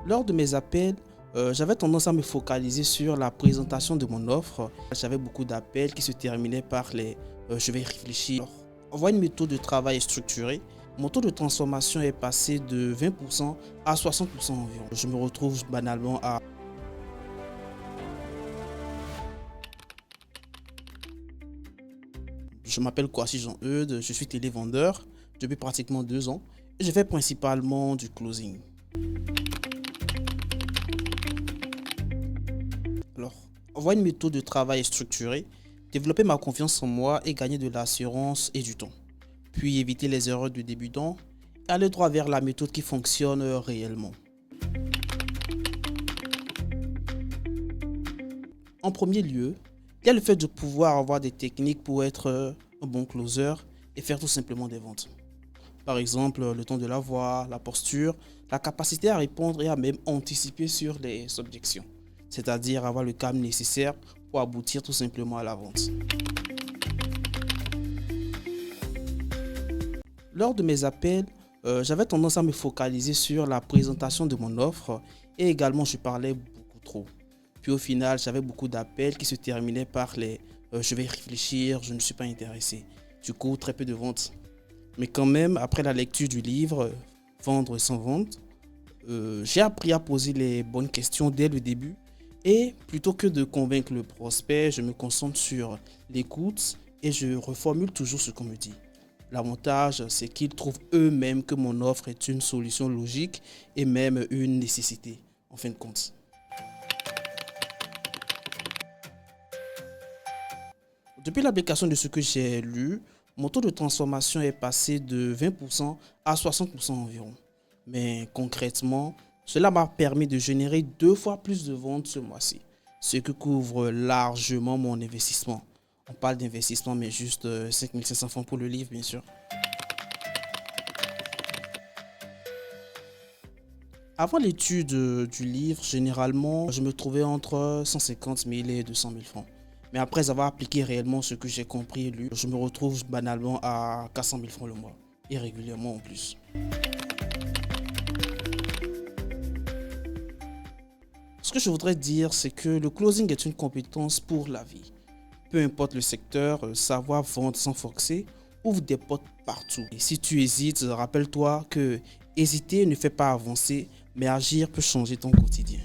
Lors de mes appels, j'avais tendance à me focaliser sur la présentation de mon offre. J'avais beaucoup d'appels qui se terminaient par les je vais y réfléchir. Alors, on voit une méthode de travail structurée. Mon taux de transformation est passé de 20% à 60% environ. Je me retrouve banalement à Je m'appelle Kwasi Jean-Eudes, je suis télévendeur depuis pratiquement 2 ans et je fais principalement du closing. Alors, on voit une méthode de travail structurée, développer ma confiance en moi et gagner de l'assurance et du temps. Puis éviter les erreurs de débutant et aller droit vers la méthode qui fonctionne réellement. En premier lieu, il y a le fait de pouvoir avoir des techniques pour être un bon closer et faire tout simplement des ventes. Par exemple, le ton de la voix, la posture, la capacité à répondre et à même anticiper sur les objections. C'est-à-dire avoir le calme nécessaire pour aboutir tout simplement à la vente. Lors de mes appels, j'avais tendance à me focaliser sur la présentation de mon offre et également je parlais beaucoup trop. Puis au final, j'avais beaucoup d'appels qui se terminaient par les je vais y réfléchir, je ne suis pas intéressé. Du coup, très peu de ventes. Mais quand même, après la lecture du livre Vendre sans vente, j'ai appris à poser les bonnes questions dès le début. Et plutôt que de convaincre le prospect, je me concentre sur l'écoute et je reformule toujours ce qu'on me dit. L'avantage, c'est qu'ils trouvent eux-mêmes que mon offre est une solution logique et même une nécessité, en fin de compte. Depuis l'application de ce que j'ai lu, mon taux de transformation est passé de 20% à 60% environ. Mais concrètement, cela m'a permis de générer 2 fois plus de ventes ce mois-ci, ce qui couvre largement mon investissement. On parle d'investissement, mais juste 5500 francs pour le livre, bien sûr. Avant l'étude du livre, généralement, je me trouvais entre 150 000 et 200 000 francs. Mais après avoir appliqué réellement ce que j'ai compris et lu, je me retrouve banalement à 400 000 francs le mois, et régulièrement en plus. Ce que je voudrais dire, c'est que le closing est une compétence pour la vie. Peu importe le secteur, savoir vendre sans forcer ouvre des portes partout. Et si tu hésites, rappelle-toi que hésiter ne fait pas avancer, mais agir peut changer ton quotidien.